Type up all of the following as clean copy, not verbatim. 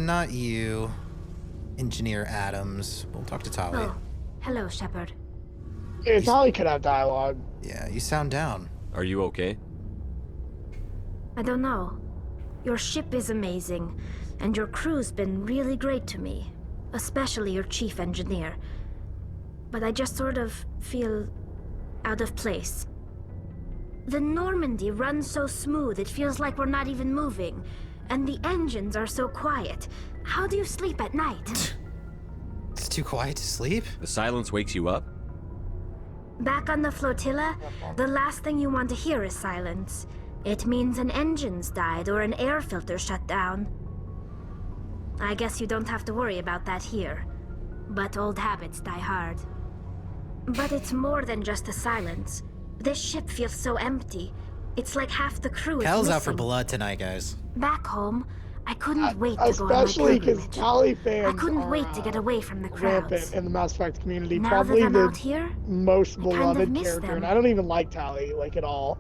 not you, Engineer Adams. We'll talk to Tali. Oh, hello, Shepard. Yeah, Tali could have dialogue. Yeah, you sound down. Are you okay? I don't know. Your ship is amazing, and your crew's been really great to me, especially your chief engineer. But I just sort of feel out of place. The Normandy runs so smooth it feels like we're not even moving, and the engines are so quiet. How do you sleep at night? It's too quiet to sleep? The silence wakes you up? Back on the flotilla, the last thing you want to hear is silence. It means an engine's died or an air filter shut down. I guess you don't have to worry about that here. But old habits die hard. But it's more than just the silence. This ship feels so empty. It's like half the crew is Cal's missing. out for blood tonight, guys. Back home, I couldn't wait to go on my Especially because pilgrimage. Tali fans I couldn't are, wait to get away from the rampant crowds. in the Mass Effect community. Now Probably that I'm the out here, most I kind of beloved miss character, them. and I don't even like Tali like at all.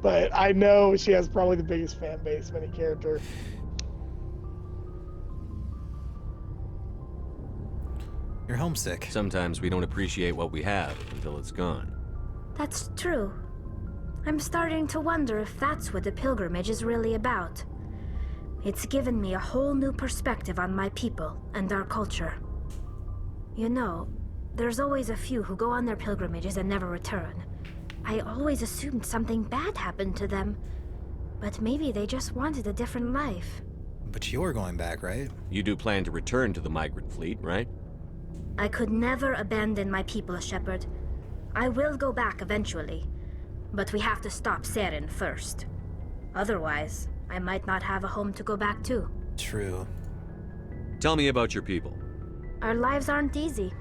But I know she has probably the biggest fan base of any character. You're homesick. Sometimes we don't appreciate what we have until it's gone. That's true. I'm starting to wonder if that's what the pilgrimage is really about. It's given me a whole new perspective on my people and our culture. You know, there's always a few who go on their pilgrimages and never return. I always assumed something bad happened to them, but maybe they just wanted a different life. But you're going back, right? You do plan to return to the migrant fleet, right? I could never abandon my people, Shepard. I will go back eventually, but we have to stop Saren first. Otherwise, I might not have a home to go back to. True. Tell me about your people. Our lives aren't easy.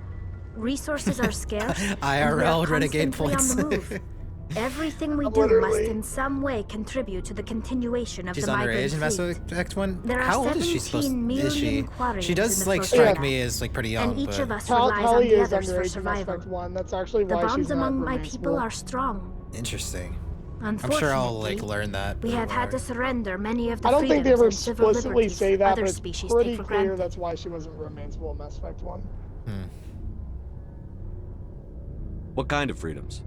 Resources are scarce. IRL renegade constantly points. on the move. Everything we do must in some way contribute to the continuation of She's the migrant underage in Mass fleet. Effect 1? There are How old is she 17 is she? million quarries She in does the like flotilla. strike me as like pretty young, And each but of us relies on Tali the is others for underage in Mass survival. Effect 1. That's actually The why she's bonds not among my people remorseful. are strong. interesting. I'm Unfortunately, sure I'll like learn that. we have had to more. surrender many of the I don't think they ever freedoms and civil explicitly liberties say that, other but it's species pretty take for clear granted. that's why she wasn't romanceable in Mass Effect 1. What kind of freedoms?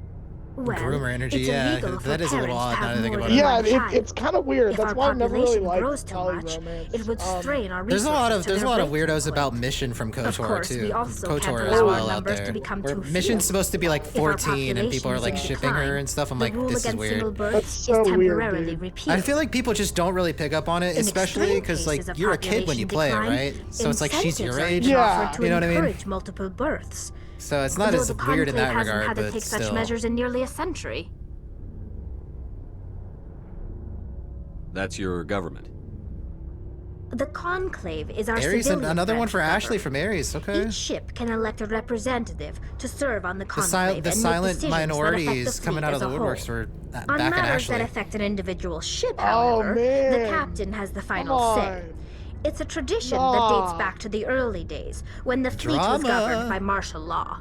Well, Groomer energy, it's yeah, illegal for that is a little parents odd to now have that I think more about than it. Yeah, one child. it's kind of weird. If That's our why I never really population grows liked too Tali much, romance. it would strain our There's resources a lot of to there's a their lot of breaking weirdos point. about Mission from KOTOR Of course, too. we also KOTOR can't as allow well our out numbers there. to become Where too Mission's few. supposed to be like If our 14 and people are like population is in shipping her decline, and stuff. I'm the like, rule this is against single weird. birth That's is so weird, temporarily dude. repealed. I feel like people just don't really pick up on it, In especially extreme because like cases of you're a kid when you play it, population right? So it's like she's your incentives are age. even Yeah. offered to You know what I mean? encourage multiple births. So it's not Although as the weird in that Conclave hasn't regard, had to but take such still. measures in nearly a century. That's your government. The Conclave is our Ares, civilian another one branch for of Ashley government. from Ares. Okay. Each ship can elect a representative to serve on the The, Conclave the and silent make decisions that minorities affect the coming fleet out of as the a woodworks whole. were On back in matters that Ashley. affect an individual ship, Oh, however, the man. captain has the final Come say. on. It's a tradition that dates Nah. back to the early days, when the fleet was Drama. governed by martial law.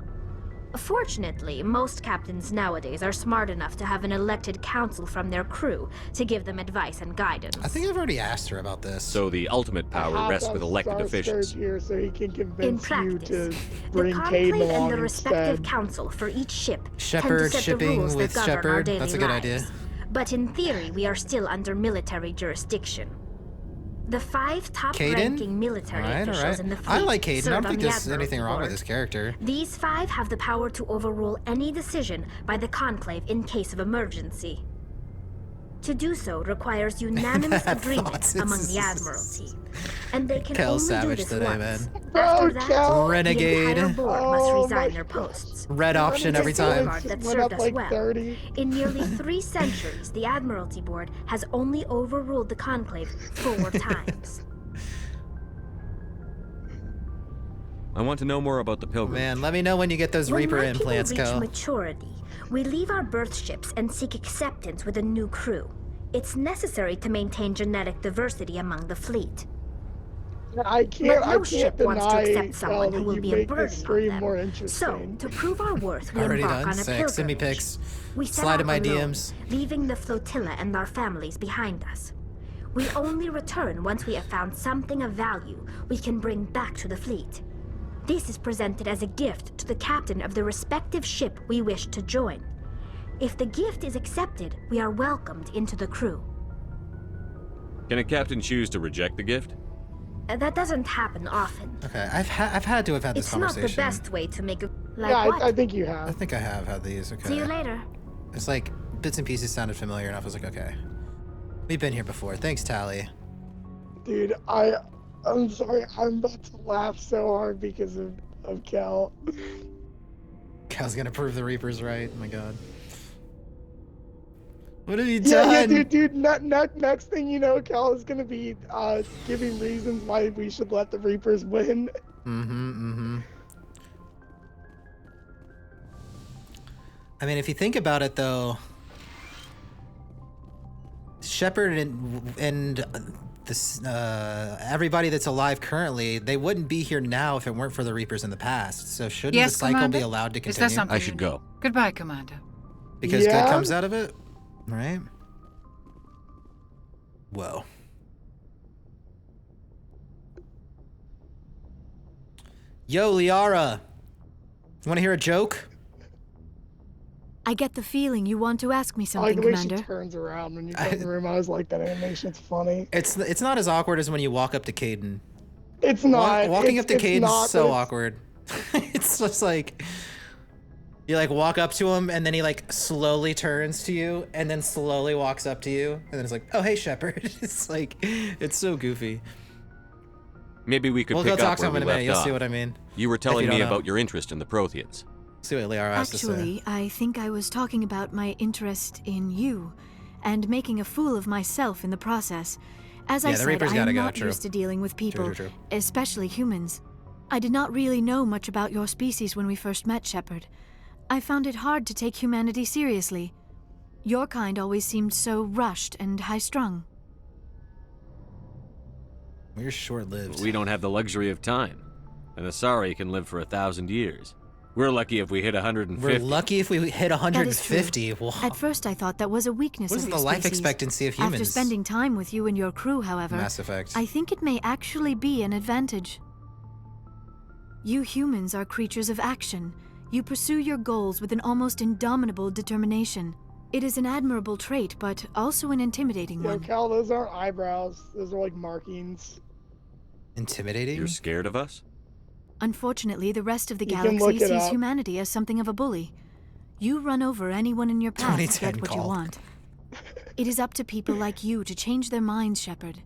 Fortunately, most captains nowadays are smart enough to have an elected council from their crew to give them advice and guidance. I think I've already asked her about this. So the ultimate power rests with elected officials. Here so he can In convince you practice, to the bring conclave Caden and along the respective instead. council for each ship Shepherd tend to set shipping the rules with that govern our Shepherd, daily that's a good lives. idea. But in theory, we are still under military jurisdiction. The 5 top-ranking military Alright, officials alright. in the fleet I like Caden. I serve don't on think the there's anything Admiralty wrong with Board. this character. These 5 have the power to overrule any decision by the Conclave in case of emergency. To do so requires unanimous Bad agreement thoughts. among the Admiralty. And they can Kel only Savage do this today, once. man. After Bro, that, Kel. Renegade. the entire board must Oh resign my their God. posts. Red option every It's a time. safeguard that Went served up us like well. 30. In nearly 3 centuries, the Admiralty Board has only overruled the Conclave 4 times. I want to know more about the pilgrim. Man, let me know when you get those When Reaper my implants, people reach Kel. maturity, we leave our birth ships and seek acceptance with a new crew. It's necessary to maintain genetic diversity among the fleet. I But can't no ship wants to deny accept someone that who will you be a make burden this on stream them. more So, interesting. to prove our worth, we Already embark done. on a Sick. pilgrimage. Send me pics. We set Slide out in my alone, DMs. leaving the flotilla and our families behind us. We only return once we have found something of value we can bring back to the fleet. This is presented as a gift to the captain of the respective ship we wish to join. If the gift is accepted, we are welcomed into the crew. Can a captain choose to reject the gift? That doesn't happen often. Okay, I've had to have had this It's not conversation. the best way to make a... Like Yeah, what? I think you I have. think I have had these. Okay. See you later. It's like bits and pieces sounded familiar enough. I was like, okay, we've been here before. Thanks, Tally. Dude, I'm sorry. I'm about to laugh so hard because of Cal. Cal's gonna prove the Reaper's right. Oh my god. What have you Yeah, done? dude. Next thing you know, Cal is gonna be giving reasons why we should let the Reapers win. I mean, if you think about it, though, Shepard and this everybody that's alive currently, they wouldn't be here now if it weren't for the Reapers in the past. So shouldn't Yes, the cycle Commander? be allowed to Is continue? there something I you should need? go. Goodbye, Commander. Because Yeah. good comes out of it, right? Whoa. Yo, Liara. You want to hear a joke? I get the feeling you want to ask me I like something, the way she Commander. turns around when you go in the room. I was like, that animation's funny. It's not as awkward as when you walk up to Caden. It's not. Walking up to it's Caden's not, so but it's- awkward. It's just like you like walk up to him and then he like slowly turns to you and then slowly walks up to you and then it's like, oh hey Shepard. It's like it's so goofy. Maybe we could We'll go pick talk up to where him we in a minute. left You'll off. see what I mean. You were telling don't me know. about your interest in the Protheans. See what Liara has to say. Actually, I think I was talking about my interest in you, and making a fool of myself in the process. As I Yeah, the said, Reaper's I gotta am go, not true. used to dealing with people, True. especially humans. I did not really know much about your species when we first met, Shepard. I found it hard to take humanity seriously. Your kind always seemed so rushed and high-strung. We're short-lived. We don't have the luxury of time. An Asari can live for 1,000 years. We're lucky if we hit 150. We're lucky if we hit That is true. 150. Wow. At first, I thought that was a weakness What of is your the life species. expectancy of humans? After spending time with you and your crew, however, Mass Effect. I think it may actually be an advantage. You humans are creatures of action. You pursue your goals with an almost indomitable determination. It is an admirable trait, but also an intimidating Yo, one. Cal, those aren't eyebrows. Those are like markings. Intimidating? You're scared of us? Unfortunately, the rest of the You can galaxy look it sees up. humanity as something of a bully. You run over anyone in your path to 2010 get what you call. want. It is up to people like you to change their minds, Shepard.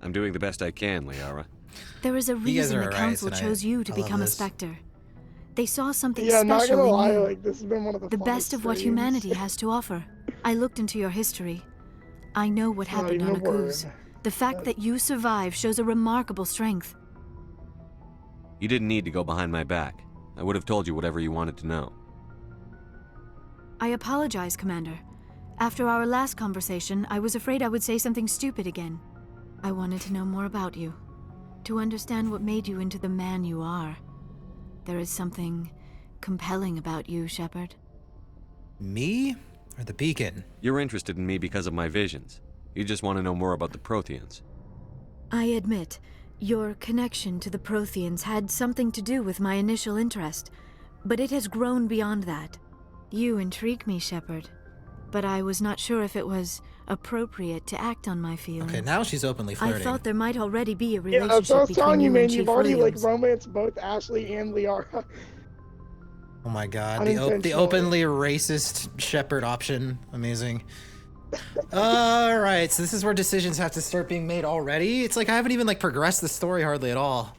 I'm doing the best I can, Liara. There is a guys reason are the alright Council tonight. chose you to I love become a this. Spectre. They saw something Yeah, I'm not special gonna in lie. you. Like this has been one of the The funnest best of what streams. humanity has to offer. I looked into your history. I know what Not happened even on a word. Akuz. The fact that you survived shows a remarkable strength. You didn't need to go behind my back. I would have told you whatever you wanted to know. I apologize, Commander. After our last conversation, I was afraid I would say something stupid again. I wanted to know more about you. To understand what made you into the man you are. There is something compelling about you, Shepard. Me or the beacon? You're interested in me because of my visions. You just want to know more about the Protheans. I admit, your connection to the Protheans had something to do with my initial interest, but it has grown beyond that. You intrigue me, Shepard, but I was not sure if it was appropriate to act on my feelings. Okay, now she's openly I flirting. thought there might already be a Yeah, relationship that's what I was between telling you, you man. and You've Chief already Williams. like romanced both Ashley and Liara. Oh my god, the Unintentionally. openly racist Shepard option. Amazing. Alright, so this is where decisions have to start being made already? It's like I haven't even like progressed the story hardly at all.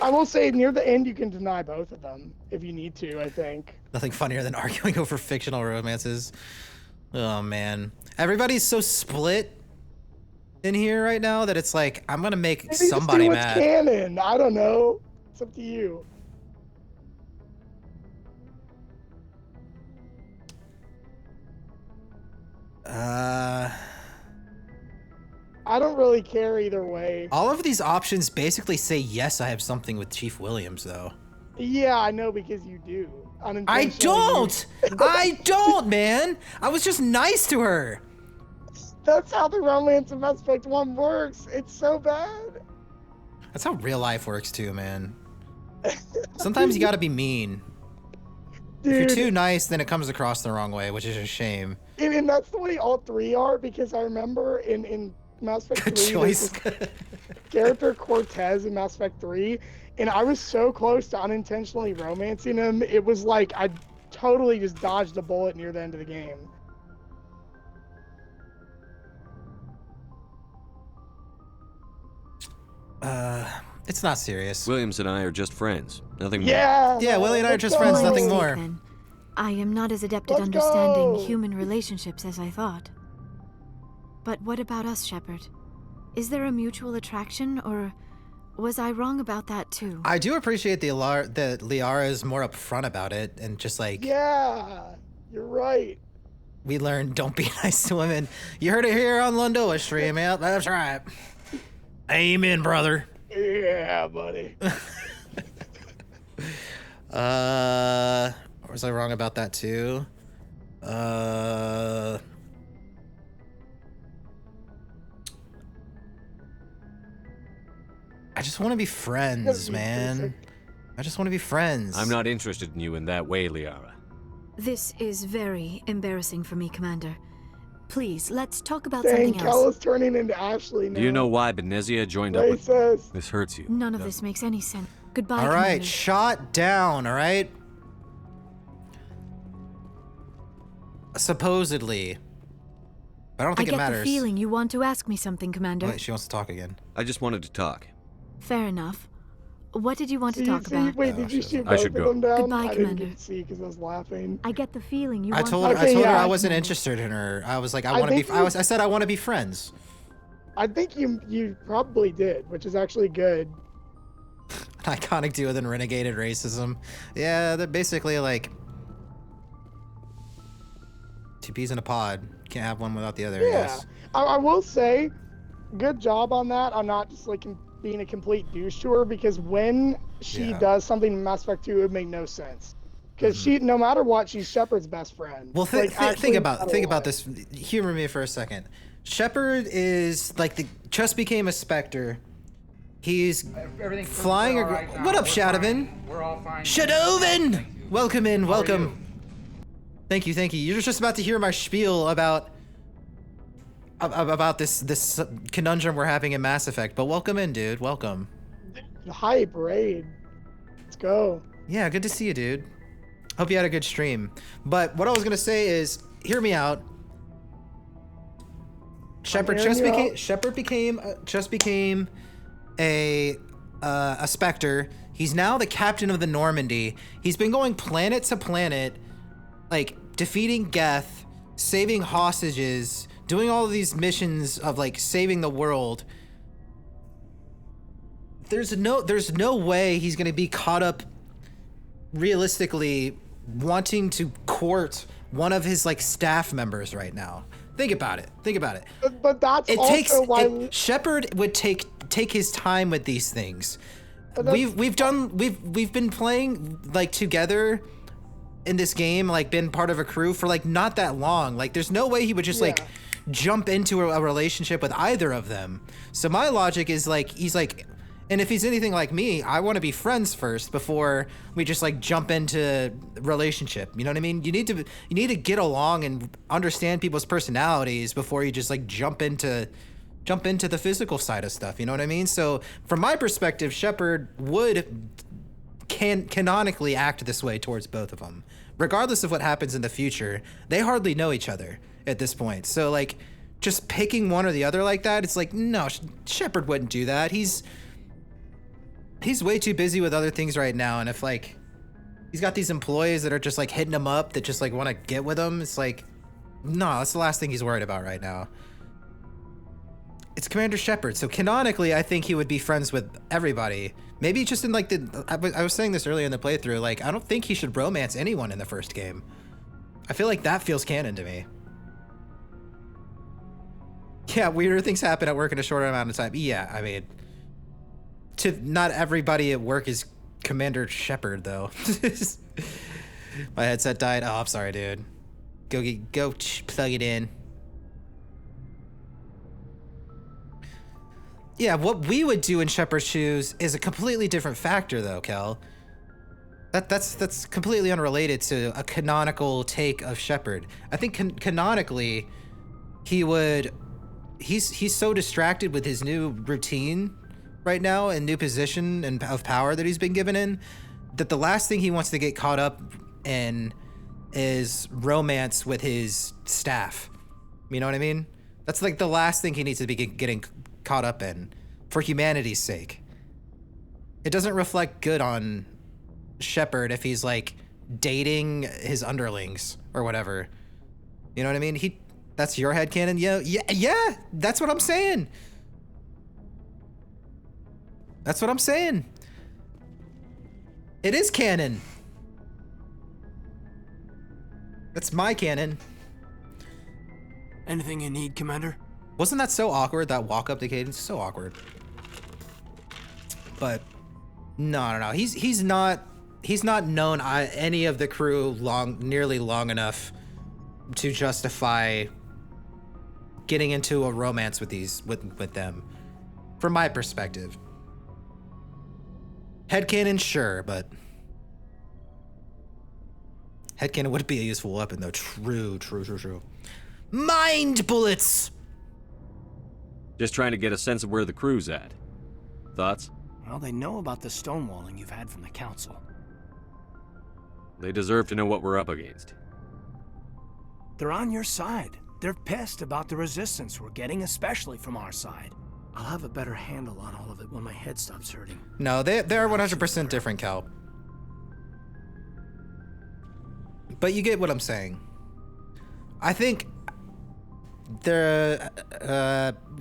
I will say near the end you can deny both of them if you need to. I think. Nothing funnier than arguing over fictional romances. Oh man. Everybody's so split in here right now that it's like, I'm gonna make Maybe just somebody do what's mad. canon. I don't know. It's up to you. I don't really care either way. All of these options basically say yes, I have something with Chief Williams though. Yeah, I know because you do. I Unintentionally. don't! I don't, man! I was just nice to her! That's how the romance of Mass Effect 1 works. It's so bad. That's how real life works too, man. Sometimes you gotta be mean. If you're Dude, too nice, then it comes across the wrong way, which is a shame. and that's the way all three are, because I remember in Mass Effect Good 3, choice. there's this character Cortez in Mass Effect 3, and I was so close to unintentionally romancing him. It was like I totally just dodged a bullet near the end of the game. It's not serious. Williams and I are just friends. Nothing more. Yeah. Yeah, Willie and I are let's just go. friends, My nothing mistake, more. then. I am not as adept at Let's understanding go. human relationships as I thought. But what about us, Shepard? Is there a mutual attraction, or was I wrong about that too? I do appreciate that Liara is more upfront about it, and just like Yeah, you're right. we learned, don't be nice to women. You heard it here on Londoa stream, yeah, that's right. Amen, brother. Yeah, buddy. Or was I wrong about that too? I just want to be friends, That's man. basic. I just want to be friends. I'm not interested in you in that way, Liara. This is very embarrassing for me, Commander. Please, let's talk about Dang, something else. Kella's turning into Ashley now. Do you know why Benezia joined up with... Racist. This hurts you. None of this makes any sense. Goodbye, All right, Commander. shot down, all right? Supposedly. I don't I think it get matters. the feeling you want to ask me something, Commander. Wait, she wants to talk again. I just wanted to talk. Fair enough. What did you want to See, talk see, about? wait, Oh, did you shit. shoot I both should of go. them down? Goodbye, I didn't Commander. get to see because I was laughing. I get the feeling you I want told to her, Okay, I told her yeah. I wasn't interested in her. I was like, I I want to be. think you- I said I want to be friends. I think you probably did, which is actually good. An iconic duo than renegaded racism. Yeah, they're basically like two peas in a pod. Can't have one without the other. I Yeah, guess. I will say, good job on that. I'm not just like being a complete douche to her, because when she Yeah. does something in Mass Effect 2, it would make no sense. Because she, no matter what, she's Shepard's best friend. Well, Like, actually, think no about matter what. this. Humor me for a second. Shepard is like just became a Spectre. He's Everything flying. all right now. What up, We're Shadowin? fine. We're all fine. Shadowin! Welcome in. How are Welcome. you? Thank you. You're just about to hear my spiel about this conundrum we're having in Mass Effect. But welcome in, dude. Welcome. Hype raid. Let's go. Yeah, good to see you, dude. Hope you had a good stream. But what I was gonna say is, hear me out. Shepard hearing just you became out. Shepard became a Spectre. He's now the captain of the Normandy. He's been going planet to planet, like defeating Geth, saving hostages, doing all of these missions of like saving the world. There's no way he's gonna be caught up realistically wanting to court one of his like staff members right now. Think about it. But that's It also takes why. Shepard would take his time with these things. But that's- We've been playing like together in this game, like been part of a crew for like not that long. Like there's no way he would just like Yeah. jump into a relationship with either of them. So my logic is like he's like, and if he's anything like me, I want to be friends first before we just like jump into relationship. You know what I mean? You need to get along and understand people's personalities before you just like jump into the physical side of stuff. You know what I mean? So from my perspective, Shepard would canonically act this way towards both of them, regardless of what happens in the future. They hardly know each other at this point. So like just picking one or the other like that, it's like, no, Shepard wouldn't do that. He's way too busy with other things right now. And if like he's got these employees that are just like hitting him up that just like want to get with him, it's like, no, that's the last thing he's worried about right now. It's Commander Shepard, so canonically, I think he would be friends with everybody. Maybe just in like I was saying this earlier in the playthrough, like I don't think he should romance anyone in the first game. I feel like that feels canon to me. Yeah, weirder things happen at work in a shorter amount of time. Yeah, I mean, not everybody at work is Commander Shepard though. My headset died. Oh, I'm sorry, dude. Go plug it in. Yeah, what we would do in Shepard's shoes is a completely different factor, though, Kel. That's completely unrelated to a canonical take of Shepard. I think canonically, he's so distracted with his new routine right now and new position and of power that he's been given in, that the last thing he wants to get caught up in is romance with his staff. You know what I mean? That's like the last thing he needs to be getting caught up in for humanity's sake. It doesn't reflect good on Shepard if he's like dating his underlings or whatever. You know what I mean? That's your headcanon? Yeah, that's what I'm saying. That's what I'm saying. It is canon. That's my canon. Anything you need, Commander? Wasn't that so awkward, that walk up to Cadence? So awkward. But no. He's not known any of the crew nearly long enough to justify getting into a romance with them, from my perspective. Headcanon, sure, but headcanon would be a useful weapon, though. True. Mind bullets! Just trying to get a sense of where the crew's at. Thoughts? Well, they know about the stonewalling you've had from the Council. They deserve to know what we're up against. They're on your side. They're pissed about the resistance we're getting, especially from our side. I'll have a better handle on all of it when my head stops hurting. No, they're 100% different, Cal. But you get what I'm saying. I think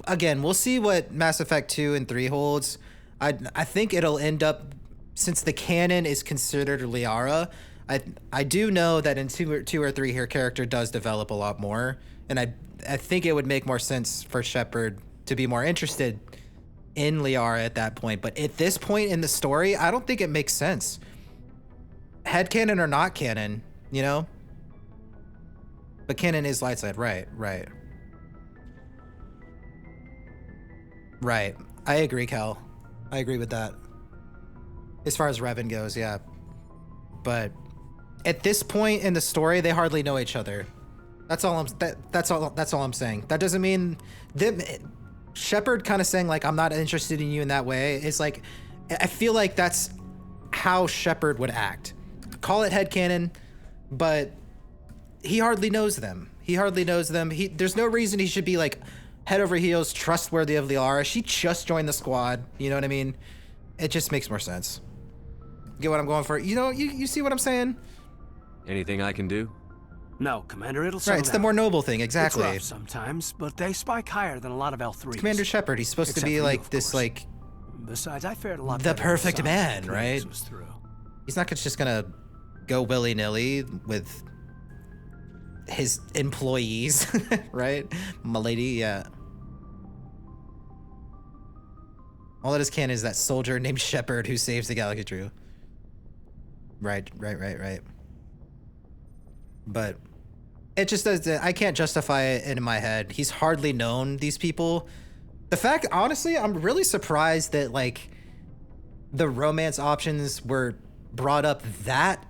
again, we'll see what Mass Effect 2 and 3 holds. I think it'll end up, since the canon is considered Liara, I do know that in 2 or 3 her character does develop a lot more, and I think it would make more sense for Shepard to be more interested in Liara at that point. But at this point in the story, I don't think it makes sense. Headcanon or not canon, you know? But canon is light side, right. I agree, Cal. I agree with that. As far as Revan goes, yeah. But at this point in the story, they hardly know each other. That's all I'm saying. That doesn't mean Shepard kind of saying like, I'm not interested in you in that way. It's like, I feel like that's how Shepard would act. Call it headcanon, but he hardly knows them. There's no reason he should be like head over heels trustworthy of Liara. She just joined the squad. You know what I mean? It just makes more sense. Get what I'm going for? You know, you see what I'm saying? Anything I can do? No, Commander, it'll settle Right, it's the down. more noble thing, exactly. It's rough sometimes, but they spike higher than a lot of L3s. Commander Shepard, he's supposed to Except be for you, like of this, course. like, Besides, I fared a lot the better than perfect some man, when right? Kinetics was through. he's not just gonna go willy-nilly with his employees, right? Milady, yeah. All that is canon is that soldier named Shepard who saves the galaxy. True. Right. But it just does. I can't justify it in my head. He's hardly known these people. The fact, honestly, I'm really surprised that like the romance options were brought up that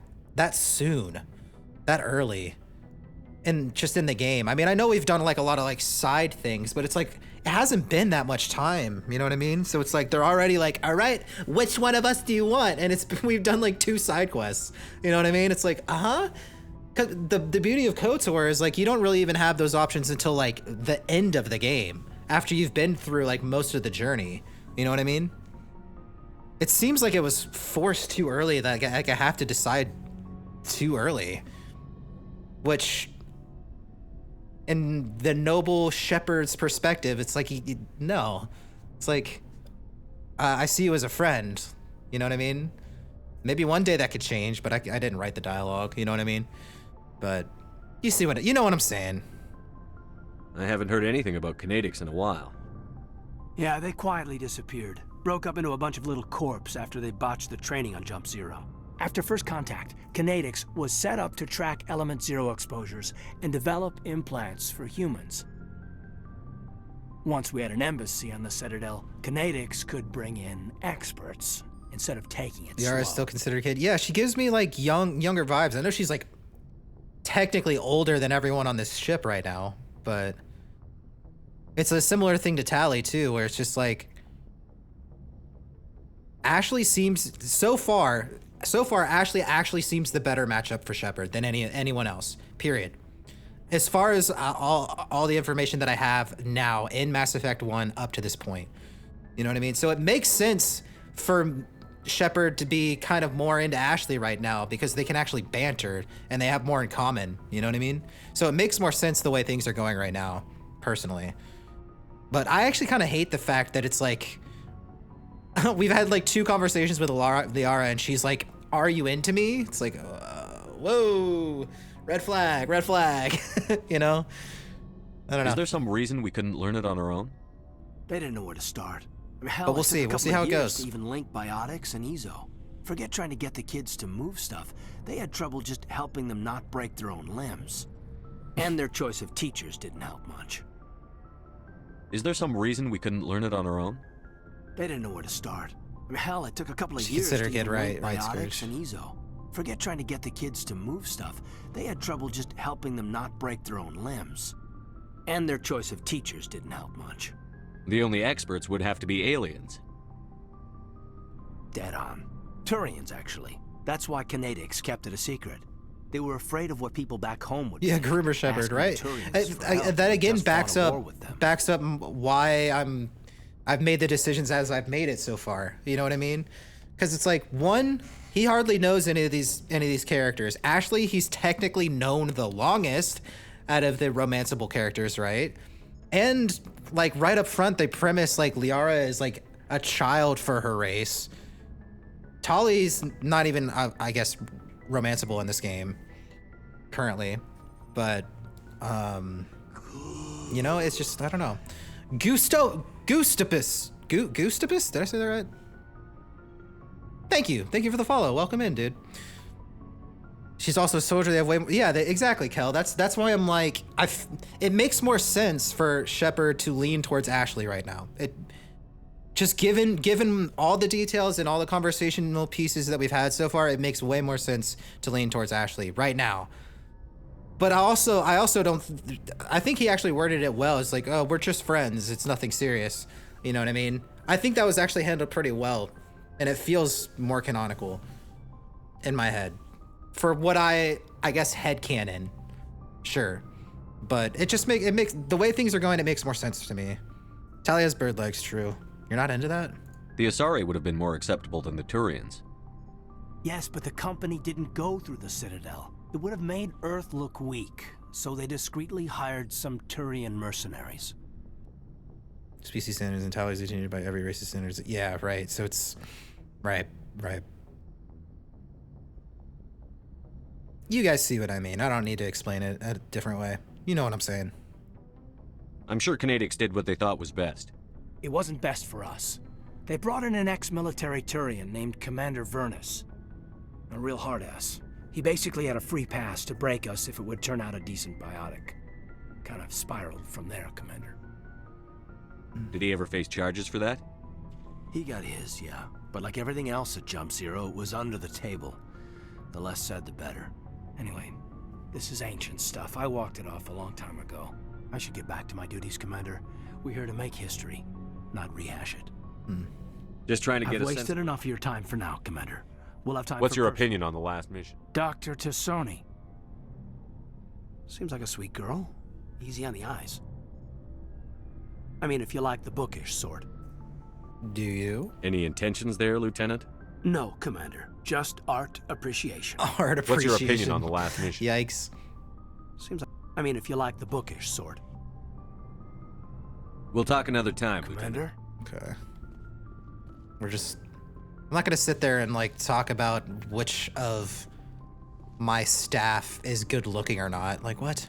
soon, that early, and just in the game. I mean, I know we've done like a lot of like side things, but it's like it hasn't been that much time. You know what I mean? So it's like they're already like, all right, which one of us do you want? And we've done like 2 side quests. You know what I mean? It's like, The beauty of KOTOR is like you don't really even have those options until like the end of the game, after you've been through like most of the journey. You know what I mean? It seems like it was forced too early, that like I have to decide too early, which in the noble Shepard's perspective, it's like no, it's like I see you as a friend. You know what I mean? Maybe one day that could change, but I didn't write the dialogue. You know what I mean? But you know what I'm saying. I haven't heard anything about kinetics in a while. Yeah, they quietly disappeared. Broke up into a bunch of little corps after they botched the training on Jump Zero. After first contact, kinetics was set up to track Element Zero exposures and develop implants for humans. Once we had an embassy on the Citadel, Canadix could bring in experts instead of taking it Liara is slow. still considered a kid. Yeah, she gives me like younger vibes. I know she's like technically older than everyone on this ship right now, but it's a similar thing to Tally too, where it's just like Ashley seems so far Ashley actually seems the better matchup for Shepard than anyone else. Period. As far as all the information that I have now in Mass Effect 1 up to this point. You know what I mean? So it makes sense for Shepard to be kind of more into Ashley right now because they can actually banter and they have more in common. You know what I mean? So it makes more sense the way things are going right now, personally. But I actually kind of hate the fact that it's like, we've had like 2 conversations with Liara and she's like, are you into me? It's like, whoa, red flag, you know? I don't know. Is there some reason we couldn't learn it on our own? They didn't know where to start. I mean, hell, But we'll it took see. a We'll see couple how of it years goes. to even link biotics and Ezo. Forget trying to get the kids to move stuff. They had trouble just helping them not break their own limbs. And their choice of teachers didn't help much. Is there some reason we couldn't learn it on our own? They didn't know where to start. I mean, hell, it took a couple of She years considered to a kid, even link right, biotics Scourge. and Ezo. Forget trying to get the kids to move stuff. They had trouble just helping them not break their own limbs. And their choice of teachers didn't help much. The only experts would have to be aliens. Dead on. Turians, actually. That's why Canadix kept it a secret. They were afraid of what people back home would Yeah, think, Groomer Shepard, asking right? the Turians for help. That again Just backs fought a up war with them. why I've made the decisions as I've made it so far. You know what I mean? Because it's like, one, he hardly knows any of these characters. Ashley, he's technically known the longest out of the romanceable characters, right? And like right up front, they premise like Liara is like a child for her race. Tali's not even, I guess, romanceable in this game currently, but you know, it's just, I don't know. Gustapus. Gustapus? Did I say that right? Thank you for the follow. Welcome in, dude. She's also a soldier. They have way more, yeah, exactly, Kel. That's why I'm like, it makes more sense for Shepard to lean towards Ashley right now. It just given all the details and all the conversational pieces that we've had so far, it makes way more sense to lean towards Ashley right now. But I also don't, I think he actually worded it well. It's like, oh, we're just friends. It's nothing serious. You know what I mean? I think that was actually handled pretty well, and it feels more canonical in my head for what I guess headcanon. Sure. But it makes the way things are going, it makes more sense to me. Talia's bird legs, true. You're not into that? The Asari would have been more acceptable than the Turians. Yes, but the company didn't go through the Citadel. It would have made Earth look weak, so they discreetly hired some Turian mercenaries. Species standards and Talia's engineered by every race's standards. Yeah, right. So it's right. You guys see what I mean. I don't need to explain it a different way. You know what I'm saying. I'm sure Canadix did what they thought was best. It wasn't best for us. They brought in an ex-military Turian named Commander Vernus. A real hard-ass. He basically had a free pass to break us if it would turn out a decent biotic. Kind of spiraled from there, Commander. Did he ever face charges for that? He got his, yeah. But like everything else at Jump Zero, it was under the table. The less said, the better. Anyway, this is ancient stuff. I walked it off a long time ago. I should get back to my duties, Commander. We're here to make history, not rehash it. Just trying to get I've a sense. wasted enough of your time for now, Commander. We'll have time What's for your personal- opinion on the last mission? Dr. Tassoni. Seems like a sweet girl. Easy on the eyes. I mean, if you like the bookish sort. Do you? Any intentions there, Lieutenant? No, Commander. Just art appreciation. Art appreciation. What's your opinion on the last mission? Yikes. Seems like... I mean, if you like the bookish sort. We'll talk another time, Lieutenant. Commander? Okay. I'm not gonna sit there and like talk about which of my staff is good looking or not. Like what?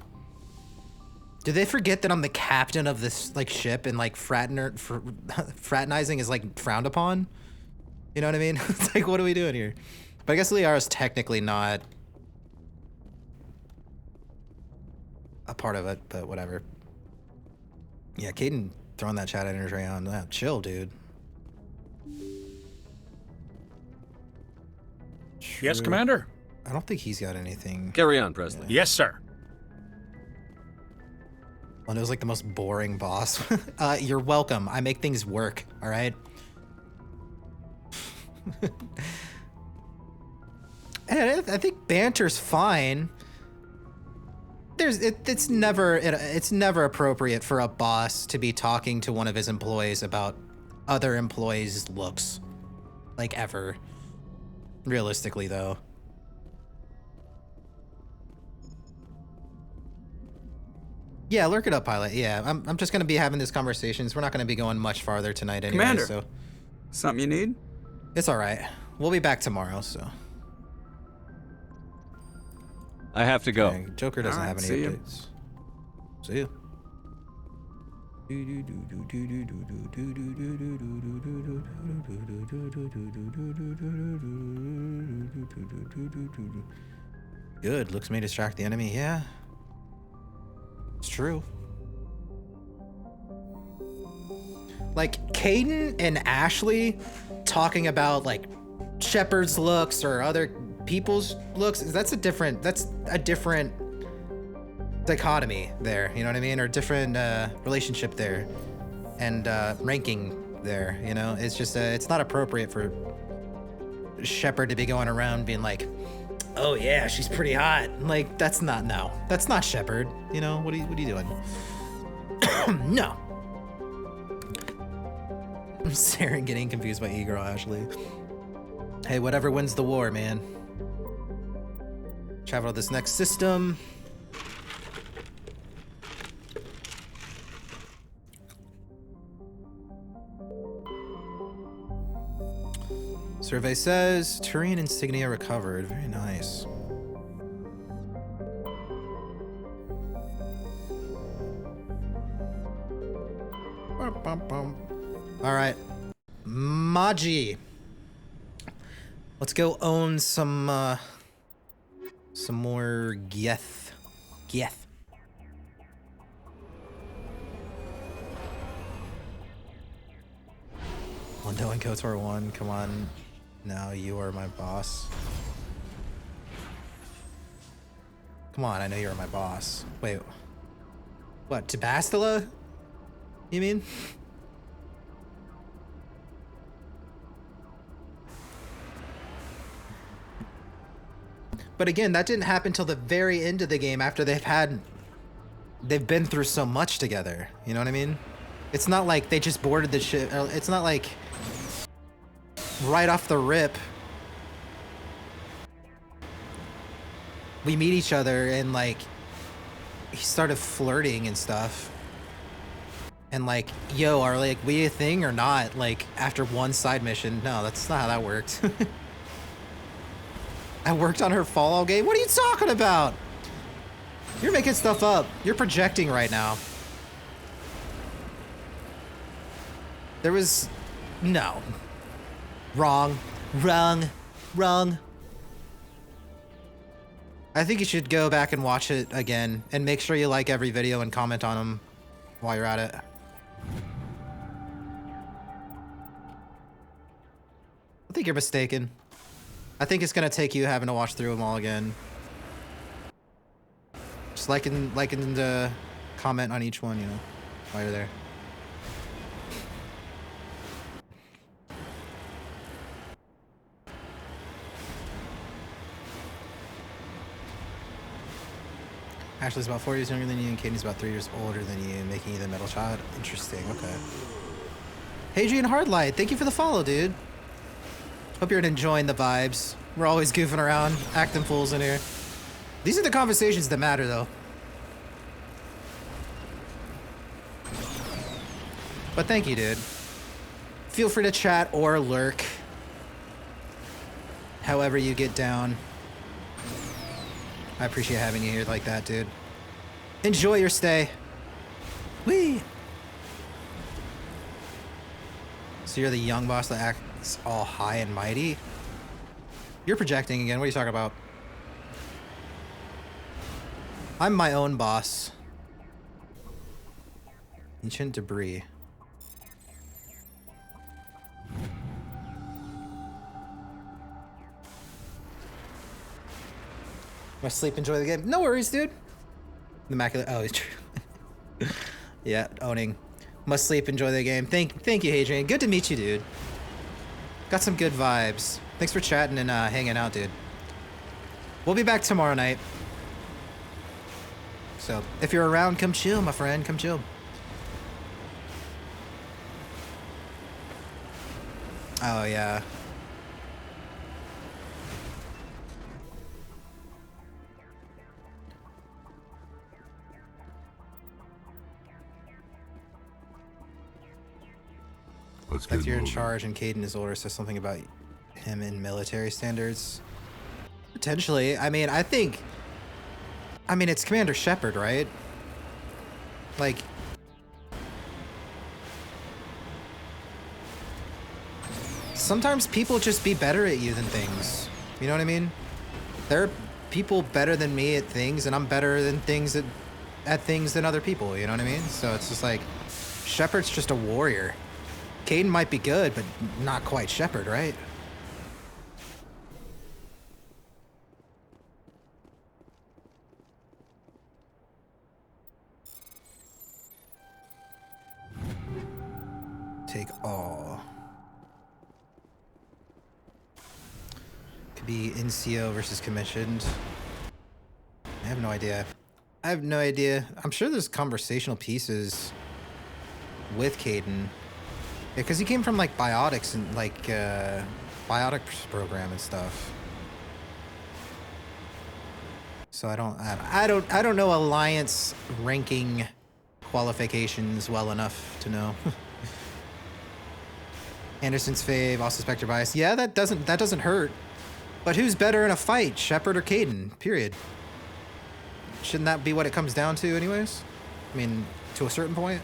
Do they forget that I'm the captain of this like ship and like fraternizing is like frowned upon? You know what I mean? It's like, what are we doing here? But I guess Liara's technically not a part of it, but whatever. Yeah, Caden throwing that chat energy on. Chill, dude. Yes, True. Commander? I don't think he's got anything. Carry on, Presley. Yes, sir. Well, it was like the most boring boss. You're welcome. I make things work, all right? And I think banter's fine. It's never appropriate for a boss to be talking to one of his employees about other employees' looks, like ever. Realistically, though. Yeah, lurk it up, pilot. Yeah, I'm just gonna be having these conversations. We're not gonna be going much farther tonight anyway. Commander. So Something you need? it's all right. We'll be back tomorrow. So I have to go. okay, Joker doesn't All have right, any see ya. updates. See you. Good. Looks may distract the enemy. Yeah. It's true. Like Caden and Ashley talking about like Shepard's looks or other people's looks, that's a different dichotomy there, you know what I mean? Or different relationship there and ranking there, you know? It's just it's not appropriate for Shepard to be going around being like, oh yeah, she's pretty hot. Like that's not Shepard, you know? What are you doing? No. I'm Saren getting confused by E-Girl Ashley. Hey, whatever wins the war, man. Travel to this next system. Survey says Turian insignia recovered. Very nice. All right, Maji. Let's go own some more Geth. Geth. Lindo and KOTOR 1, come on. Now you are my boss. Come on, I know you're my boss. Wait. What, Tabastila? You mean? But again, that didn't happen till the very end of the game after they've been through so much together. You know what I mean? It's not like they just boarded the ship. It's not like right off the rip we meet each other and like he started flirting and stuff. And like, yo, are like we a thing or not? Like after one side mission. No, that's not how that worked. I worked on her Fallout game. What are you talking about? You're making stuff up. You're projecting right now. There was... No. Wrong. Wrong. Wrong. I think you should go back and watch it again and make sure you like every video and comment on them while you're at it. I think you're mistaken. I think it's gonna take you having to watch through them all again. Just like in the comment on each one, you know, while you're there. Ashley's about 4 years younger than you, and Katie's about 3 years older than you, making you the middle child. Interesting. Okay. Hadrian Hardlight, thank you for the follow, dude. Hope you're enjoying the vibes. We're always goofing around, acting fools in here. These are the conversations that matter, though. But thank you, dude. Feel free to chat or lurk. However you get down. I appreciate having you here like that, dude. Enjoy your stay. Whee! So you're the young boss that acts all high and mighty? You're projecting again. What are you talking about? I'm my own boss. Ancient debris. Must sleep, enjoy the game. No worries, dude. The Immaculate. Oh, he's true. Yeah, owning. Must sleep, enjoy the game. Thank you, Hadrian. Good to meet you, dude. Got some good vibes. Thanks for chatting and hanging out, dude. We'll be back tomorrow night. So, if you're around, come chill, my friend. Come chill. Oh, yeah. Let's Like get you're in moving. charge and Caden is older, so something about him in military standards. Potentially. I mean, it's Commander Shepard, right? Like, sometimes people just be better at you than things. You know what I mean? There are people better than me at things, and I'm better than things at things than other people. You know what I mean? So it's just like, Shepard's just a warrior. Caden might be good, but not quite Shepard, right? Take all. Could be NCO versus commissioned. I have no idea. I have no idea. I'm sure there's conversational pieces with Caden. Yeah, because he came from like biotics and like biotics program and stuff. So I don't know Alliance ranking qualifications well enough to know. Anderson's fave, also Spectre bias. Yeah, that doesn't hurt. But who's better in a fight, Shepard or Caden? Period. Shouldn't that be what it comes down to, anyways? I mean, to a certain point.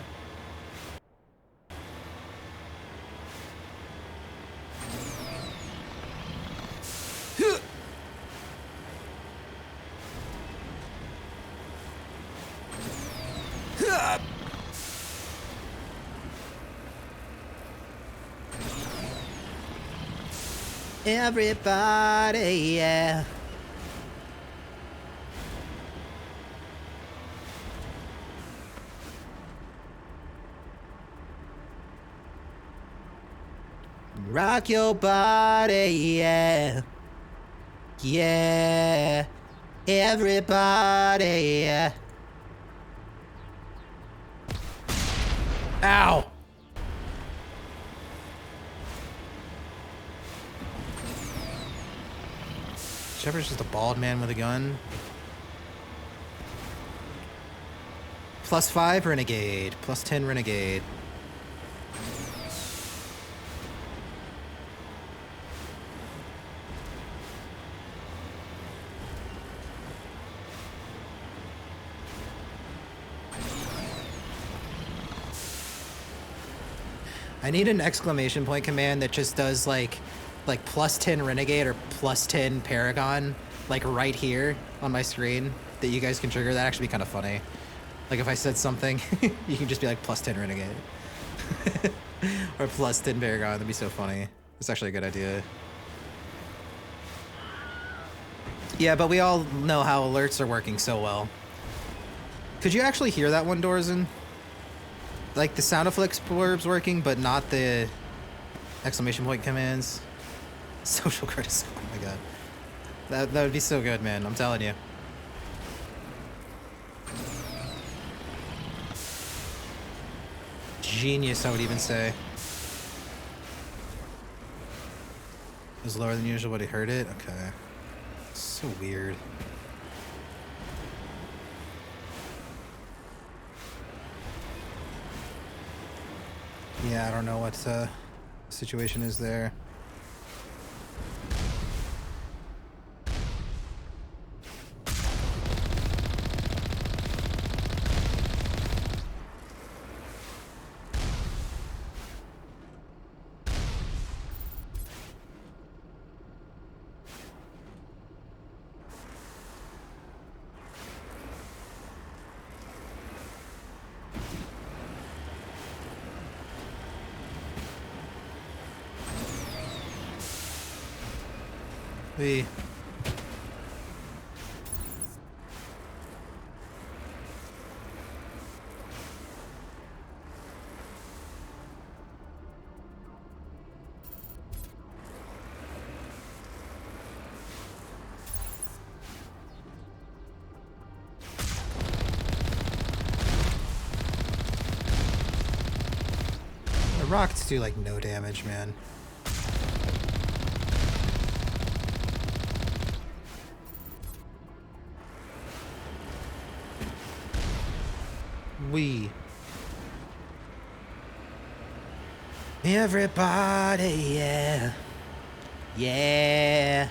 Everybody, yeah. Rock your body, yeah. Yeah. Everybody, yeah. Ow. Shepard's just a bald man with a gun. +5 renegade, +10 renegade. I need an exclamation point command that just does like +10 renegade or +10 paragon, like right here on my screen that you guys can trigger. That'd actually be kind of funny. Like if I said something, you can just be like +10 renegade or +10 paragon. That'd be so funny. It's actually a good idea. Yeah, but we all know how alerts are working so well. Could you actually hear that one, Dorzen? Like the sound effects blurbs working, but not the exclamation point commands. Social criticism. Oh my god. That would be so good, man. I'm telling you. Genius, I would even say. It was lower than usual, but he heard it? Okay. So weird. Yeah, I don't know what the situation is there. rockets do like no damage, man. Everybody, yeah. Yeah.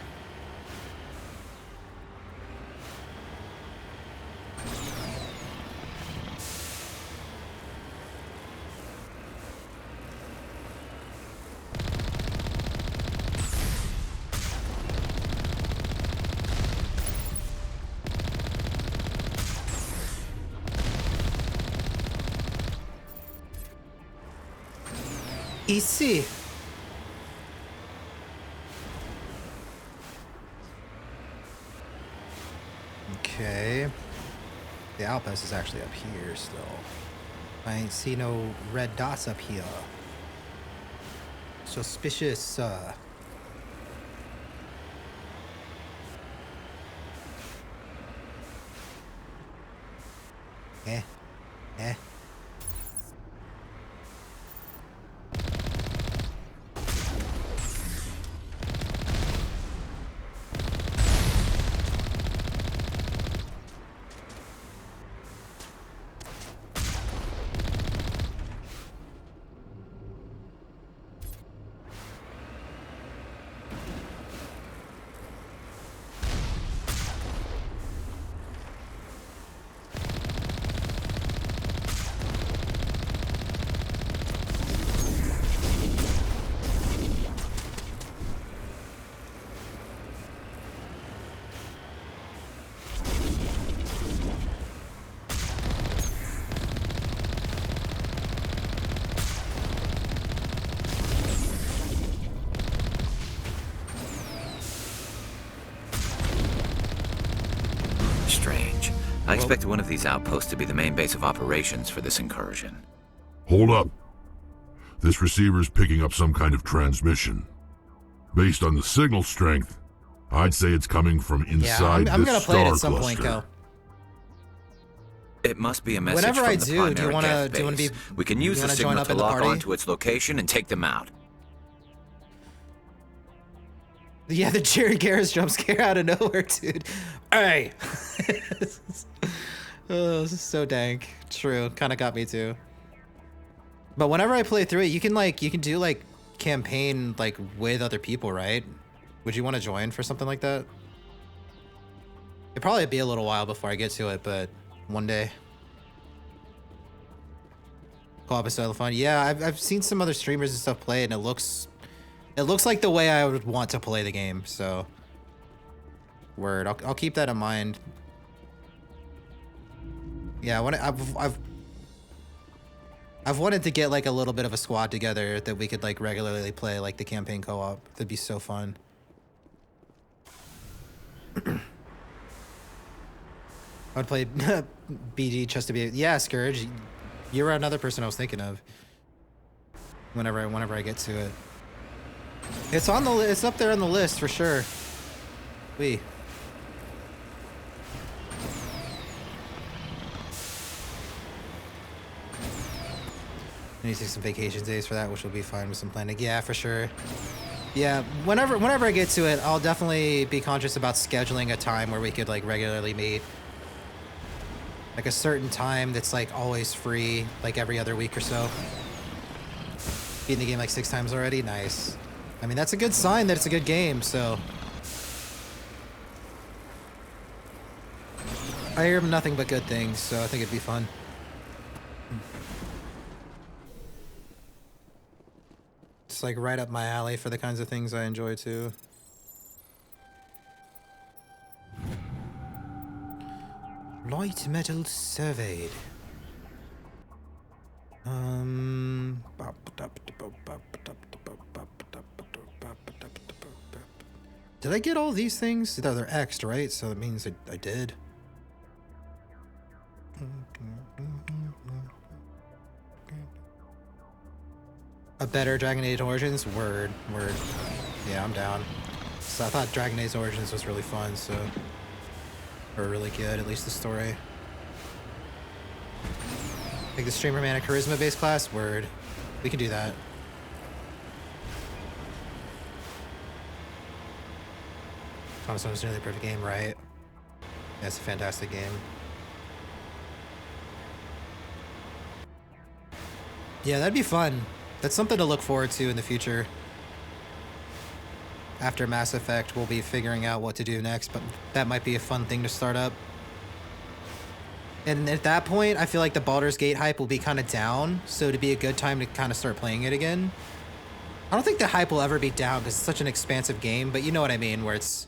Easy. Okay. The outpost is actually up here still. I ain't see no red dots up here. Suspicious. Eh. Eh. Strange. I expected one of these outposts to be the main base of operations for this incursion. Hold up. This receiver's picking up some kind of transmission. Based on the signal strength, I'd say it's coming from inside I'm this gonna play it star at some cluster. point, Ko. It must be a message Whenever from I the do, primary do you wanna Geth be? base. We can use you the wanna join signal up to in the lock party? onto its location and take them out. Yeah, the Jerry Garris jump scare out of nowhere, dude. Hey. Oh, this is so dank. True, kind of got me too. But whenever I play through it, you can do like campaign like with other people, right? Would you want to join for something like that? It'd probably be a little while before I get to it, but one day. Co-op is still fun. Yeah, I've seen some other streamers and stuff play it, and it looks like the way I would want to play the game. So, word. I'll keep that in mind. Yeah, I've wanted to get like a little bit of a squad together that we could like regularly play like the campaign co-op. That'd be so fun. I would play BG just to be Scourge. You're another person I was thinking of. Whenever I get to it, it's on the it's up there on the list for sure. I need to take some vacation days for that, which will be fine with some planning. Yeah, for sure. Yeah, whenever I get to it, I'll definitely be conscious about scheduling a time where we could like regularly meet. Like a certain time that's like always free, like every other week or so. Beating the game like 6 times already, nice. I mean, that's a good sign that it's a good game, so. I hear nothing but good things, so I think it'd be fun. It's like right up my alley for the kinds of things I enjoy too. Light metal surveyed. Did I get all these things? They're X'd, right? So it means I did. A better Dragon Age Origins? Word. Yeah, I'm down. So I thought Dragon Age Origins was really fun, so. Or really good, at least the story. Like the streamer mana charisma based class? Word. We can do that. Console is nearly a perfect game, right? Yeah, it's a fantastic game. Yeah, that'd be fun. That's something to look forward to in the future. After Mass Effect, we'll be figuring out what to do next, but that might be a fun thing to start up. And at that point, I feel like the Baldur's Gate hype will be kind of down, so it'd be a good time to kind of start playing it again. I don't think the hype will ever be down because it's such an expansive game, but you know what I mean, where it's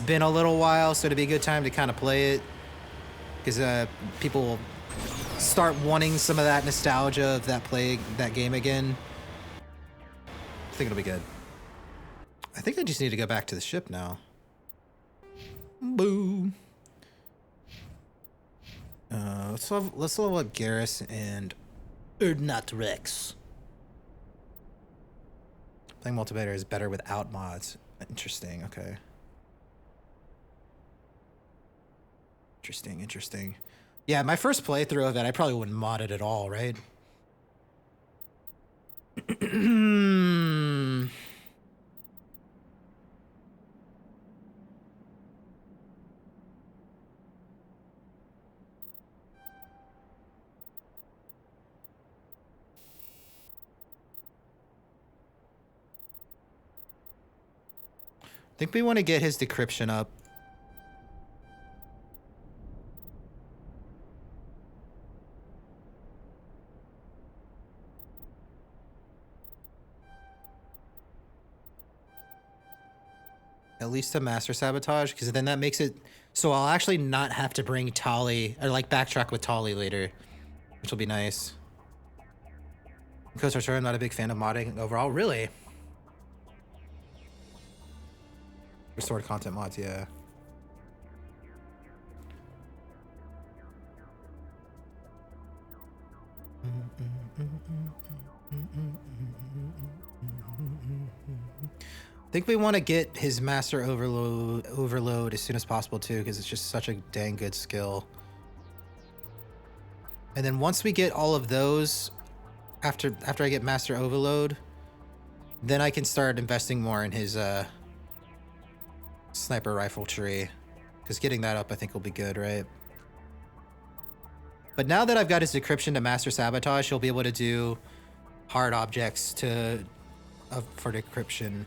been a little while, so it'd be a good time to kind of play it, because people will start wanting some of that nostalgia of that game again. I think it'll be good. I think I just need to go back to the ship now. Boo. Let's level up Garrus and not Rex. Playing multiplayer is better without mods. Interesting. Okay. Interesting. Yeah, my first playthrough of it, I probably wouldn't mod it at all, right? I think we want to get his decryption up. At least a master sabotage, because then that makes it so I'll actually not have to bring Tali or like backtrack with Tali later, which will be nice. Because I'm not a big fan of modding overall. Really? Restored content mods, yeah. I think we want to get his master overload as soon as possible too, because it's just such a dang good skill. And then once we get all of those, after I get master overload, then I can start investing more in his sniper rifle tree, because getting that up I think will be good, right? But now that I've got his decryption to master sabotage, he'll be able to do hard objects for decryption.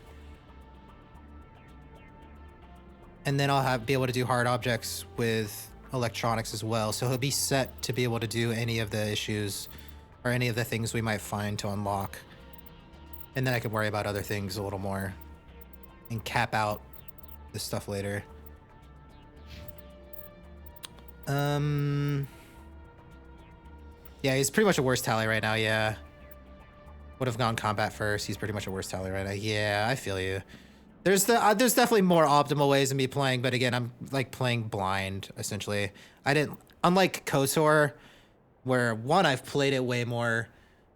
And then I'll be able to do hard objects with electronics as well. So he'll be set to be able to do any of the issues or any of the things we might find to unlock. And then I can worry about other things a little more and cap out this stuff later. Yeah, he's pretty much a worse tally right now, yeah. Would have gone combat first. He's pretty much a worse tally right now. Yeah, I feel you. There's definitely more optimal ways of me playing, but again, I'm like playing blind, essentially. Unlike KOTOR, where one, I've played it way more.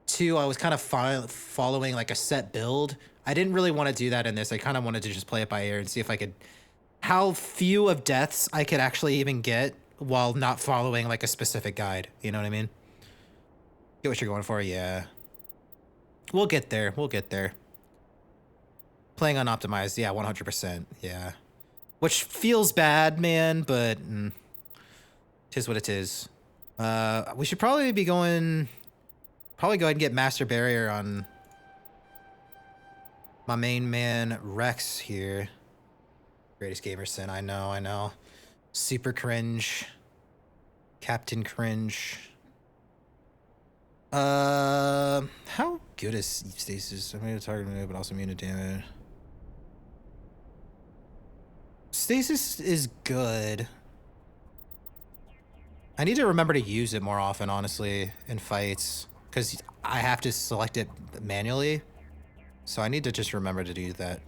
Two, I was kind of following like a set build. I didn't really want to do that in this. I kind of wanted to just play it by ear and see if how few of deaths I could actually even get while not following like a specific guide. You know what I mean? Get what you're going for, yeah. We'll get there. Playing unoptimized, yeah, 100%, yeah. Which feels bad, man, but it is what it is. We should probably go ahead and get Master Barrier on my main man, Rex here. Greatest gamer sin, I know. Super cringe. Captain cringe. How good is stasis? I'm going to target move, but also immune to damage. Stasis is good. I need to remember to use it more often, honestly, in fights, because I have to select it manually. So I need to just remember to do that.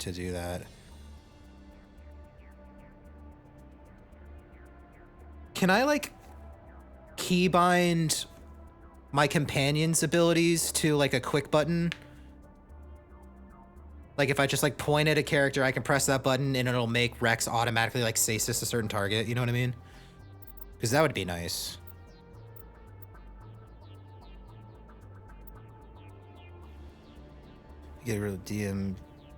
Can I like keybind my companion's abilities to like a quick button? Like if I just like point at a character, I can press that button and it'll make Rex automatically like stasis a certain target. You know what I mean? Because that would be nice. Get rid of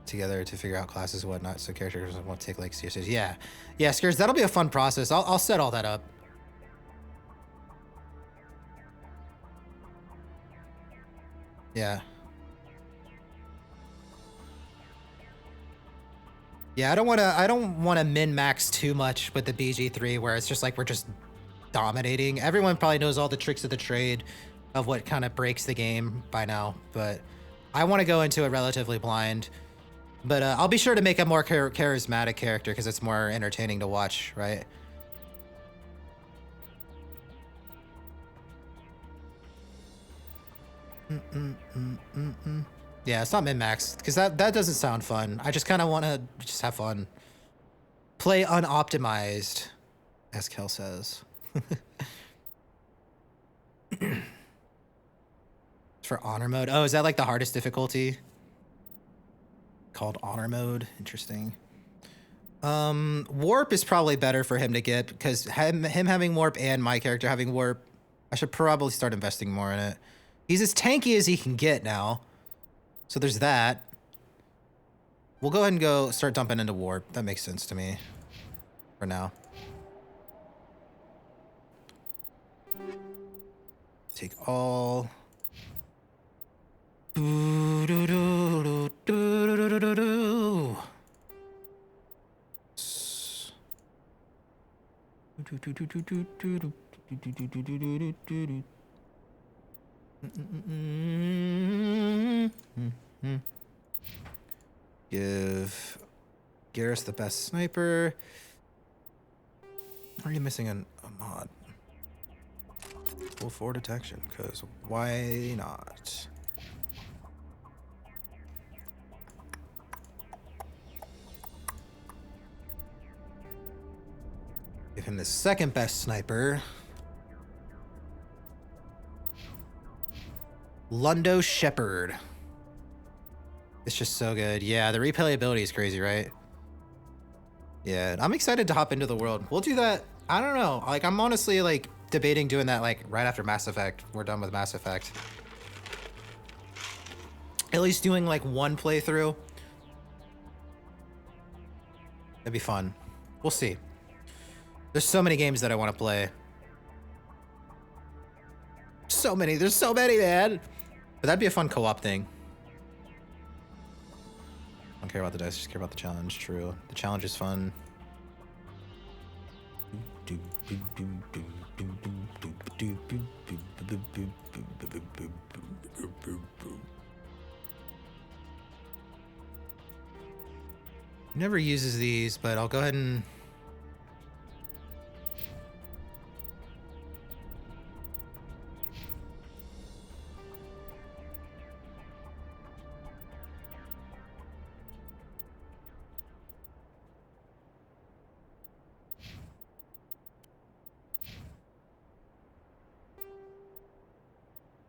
together to figure out classes and whatnot, so characters won't take like seriously. Yeah, yeah, Scares. That'll be a fun process. I'll set all that up. Yeah. Yeah, I don't wanna min-max too much with the BG3 where it's just like we're just dominating. Everyone probably knows all the tricks of the trade of what kind of breaks the game by now, but I want to go into it relatively blind. But I'll be sure to make a more charismatic character because it's more entertaining to watch, right? Yeah, it's not min-max because that doesn't sound fun. I just kind of want to just have fun. Play unoptimized, as Kel says. For honor mode. Oh, is that like the hardest difficulty? Called honor mode. Interesting. Warp is probably better for him to get because him having warp and my character having warp, I should probably start investing more in it. He's as tanky as he can get now. So there's that. We'll go ahead and start dumping into warp. That makes sense to me for now. Take all. Give Garrus the best sniper. Are you missing a mod? Full forward detection, because why not? Give him the second best sniper. Lundo Shepherd. It's just so good. Yeah, the replayability is crazy, right? Yeah, I'm excited to hop into the world. We'll do that. I don't know. Like, I'm honestly like debating doing that like right after Mass Effect. We're done with Mass Effect. At least doing like one playthrough. That'd be fun. We'll see. There's so many games that I want to play. So many. There's so many, man. But that'd be a fun co-op thing. I don't care about the dice, just care about the challenge. True. The challenge is fun. Never uses these, but I'll go ahead and...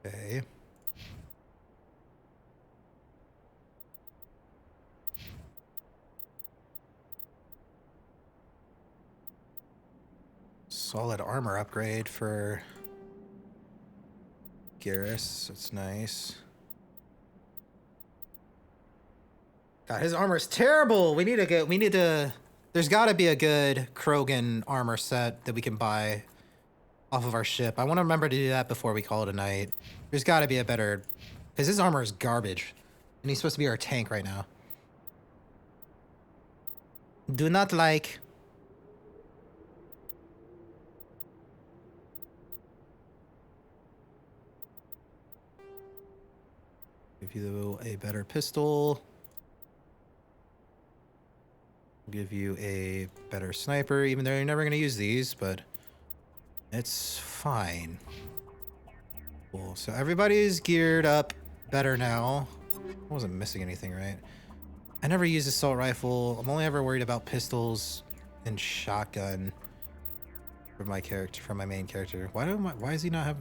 Okay. Solid armor upgrade for Garrus. That's nice. God, his armor is terrible. We need to there's gotta be a good Krogan armor set that we can buy off of our ship. I want to remember to do that before we call it a night. There's got to be a better... Because his armor is garbage. And he's supposed to be our tank right now. Do not like... Give you a better pistol. Give you a better sniper, even though you're never going to use these, but... It's fine. Cool. So everybody's geared up better now. I wasn't missing anything, right? I never use assault rifle. I'm only ever worried about pistols and shotgun for my character, for my main character. Why does he not have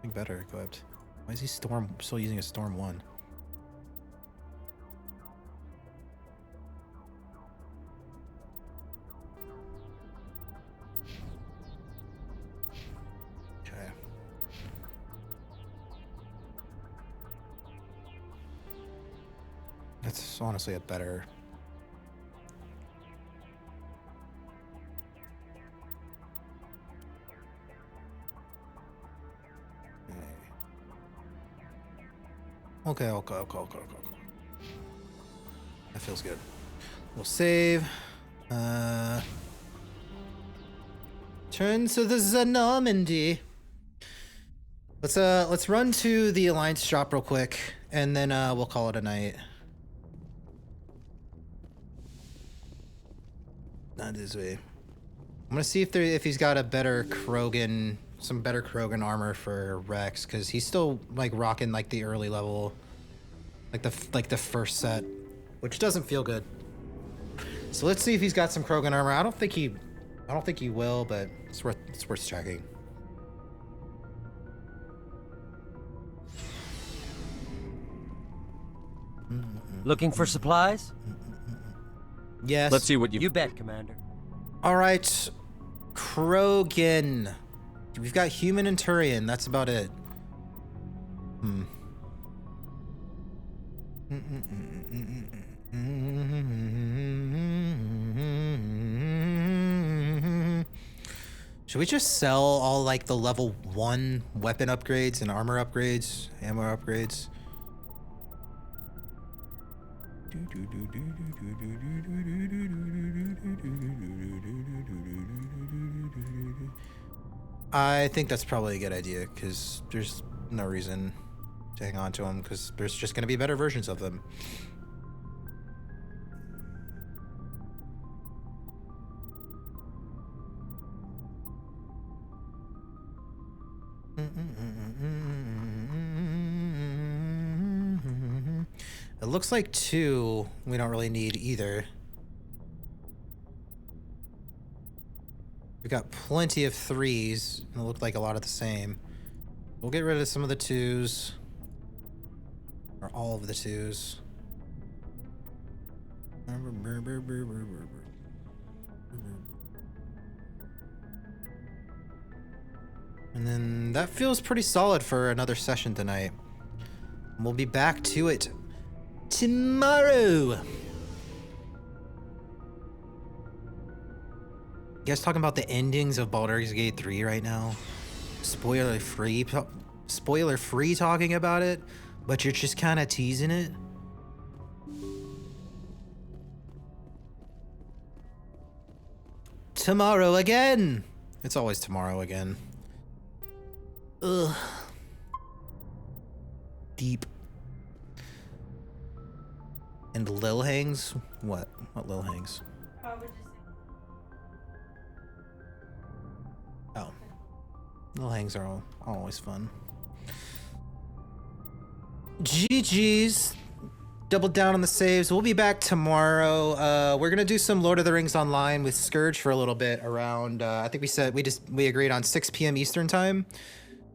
anything better equipped? Why is he still using a Storm 1? It's honestly a better. Okay. That feels good. We'll save. Turn to the Normandy. Let's run to the Alliance shop real quick, and then we'll call it a night. Not this way. I'm gonna see if he's got a better Krogan, some better Krogan armor for Rex, because he's still like rocking like the early level, like the first set, which doesn't feel good. So let's see if he's got some Krogan armor. I don't think he will, but it's worth checking. Looking for supplies? Yes. Let's see what You bet, Commander. All right, Krogan. We've got human and Turian. That's about it. Should we just sell all like the level 1 weapon upgrades and armor upgrades, ammo upgrades? I think that's probably a good idea, because there's no reason to hang on to them, because there's just going to be better versions of them. It looks like 2 we don't really need either. We got plenty of 3s, and it looked like a lot of the same. We'll get rid of some of the 2s. Or all of the 2s. And then that feels pretty solid for another session tonight. We'll be back to it tomorrow. You guys talking about the endings of Baldur's Gate 3 right now? Spoiler free talking about it, but you're just kind of teasing it? Tomorrow again. It's always tomorrow again. Ugh. Deep. And Lil hangs? What? What Lil hangs? Oh. Lil hangs are always fun. GG's. Double down on the saves. We'll be back tomorrow. We're gonna do some Lord of the Rings Online with Scourge for a little bit around, I think we agreed on 6 p.m. Eastern time.